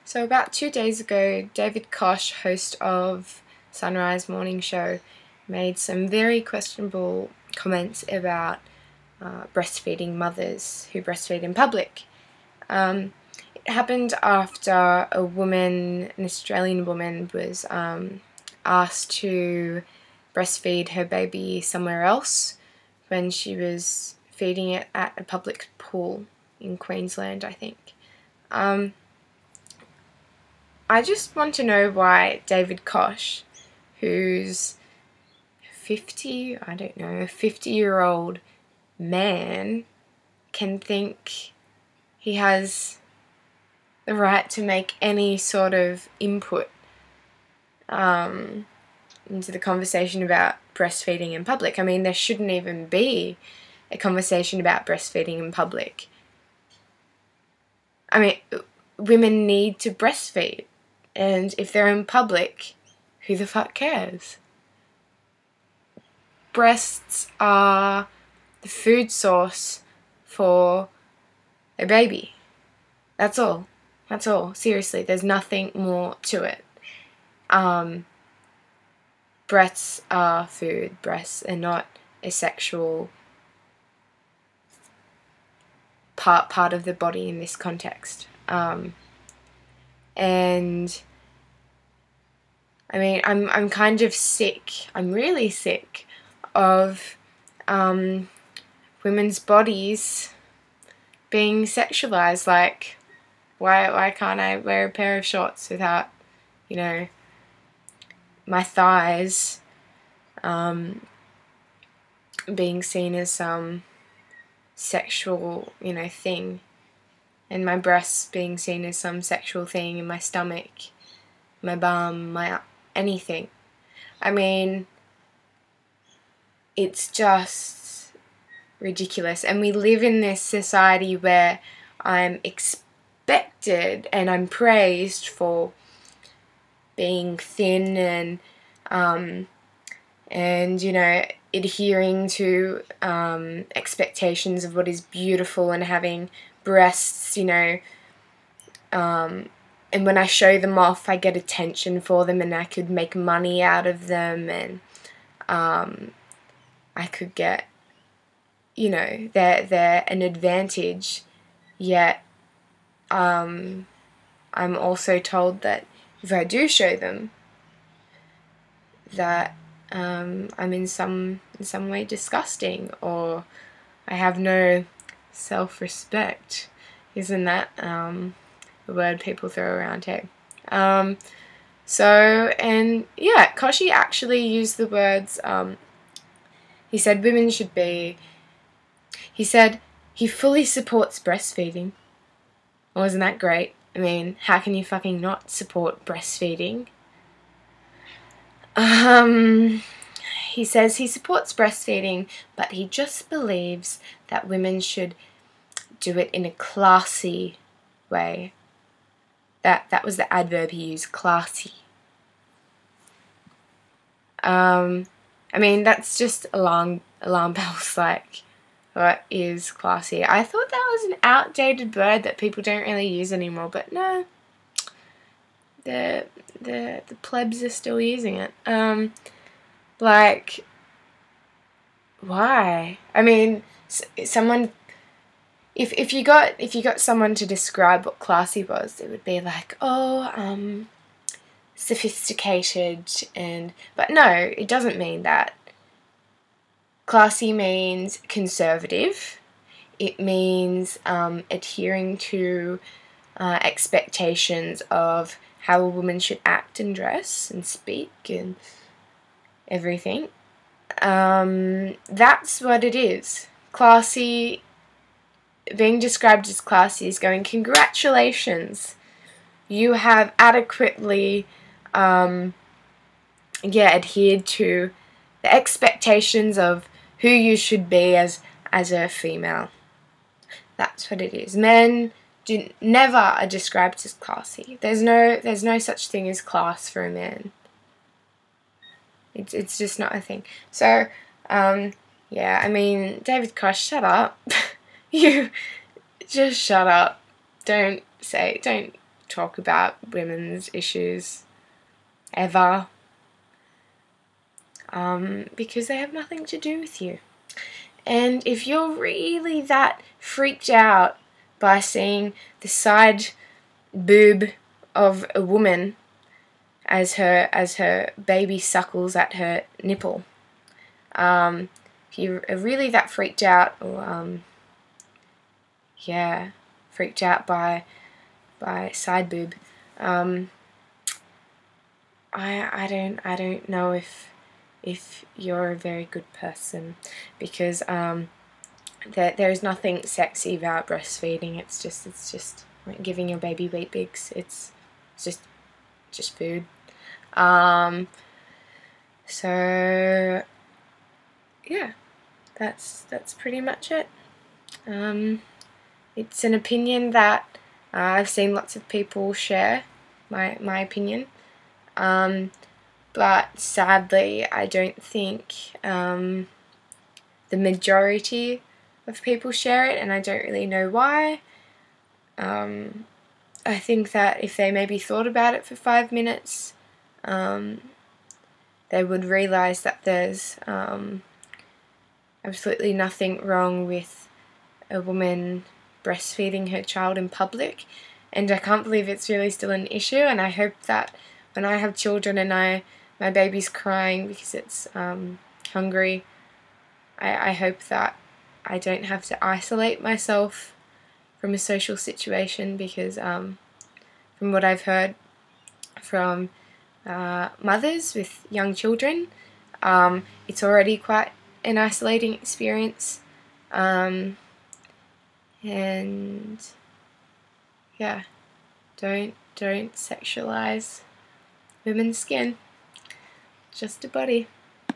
So about 2 days ago, David Kosh, host of Sunrise Morning Show, made some very questionable comments about breastfeeding mothers who breastfeed in public. It happened after a woman, an Australian woman, was asked to breastfeed her baby somewhere else when she was feeding it at a public pool in Queensland, I think. I just want to know why David Kosh, who's 50, I don't know, a 50-year-old man, can think he has the right to make any sort of input into the conversation about breastfeeding in public. I mean, there shouldn't even be a conversation about breastfeeding in public. I mean, women need to breastfeed. And if they're in public, who the fuck cares? Breasts are the food source for a baby. That's all. That's all. Seriously, there's nothing more to it. Breasts are food. Breasts are not a sexual part of the body in this context. And I mean, I'm kind of sick. I'm really sick of women's bodies being sexualized. Like, why can't I wear a pair of shorts without, you know, my thighs being seen as some sexual, you know, thing, and my breasts being seen as some sexual thing, and my stomach, my bum, my anything. I mean, it's just ridiculous. And we live in this society where I'm expected and I'm praised for being thin and you know, adhering to expectations of what is beautiful and having breasts, you know, and when I show them off, I get attention for them, and I could make money out of them, and I could get, you know, they're an advantage. Yet I'm also told that if I do show them, that I'm in some way disgusting, or I have no self-respect. Isn't that the word people throw around here? And yeah, Koshi actually used the words, he said women should be, he said he fully supports breastfeeding. Wasn't that great? I mean, how can you fucking not support breastfeeding? He says he supports breastfeeding, but he just believes that women should do it in a classy way. That was the adverb he used, classy. I mean, that's just alarm bells, like, what is classy? I thought that was an outdated word that people don't really use anymore, but no, the plebs are still using it. Like, why? I mean, someone, if you got someone to describe what classy was, it would be like, oh, sophisticated, but no, it doesn't mean that. Classy means conservative. It means adhering to expectations of how a woman should act and dress and speak and everything. That's what it is. Classy, being described as classy is going, congratulations, you have adequately adhered to the expectations of who you should be as a female. That's what it is. Men never are described as classy. There's no such thing as class for a man. It's just not a thing. So yeah, I mean, David Kosh, shut up. You just shut up. Don't talk about women's issues ever, because they have nothing to do with you. And if you're really that freaked out by seeing the side boob of a woman as her baby suckles at her nipple, if you are really that freaked out, or freaked out by side boob, I don't know if you're a very good person, because there is nothing sexy about breastfeeding. It's just like giving your baby wheat bix. It's just food. So yeah, that's pretty much it. It's an opinion that I've seen lots of people share my opinion, but sadly I don't think the majority of people share it, and I don't really know why. I think that if they maybe thought about it for 5 minutes, they would realise that there's absolutely nothing wrong with a woman breastfeeding her child in public, and I can't believe it's really still an issue. And I hope that when I have children and my baby's crying because it's hungry, I hope that I don't have to isolate myself from a social situation, because from what I've heard from mothers with young children, it's already quite an isolating experience, and yeah, don't sexualize women's skin, just a body.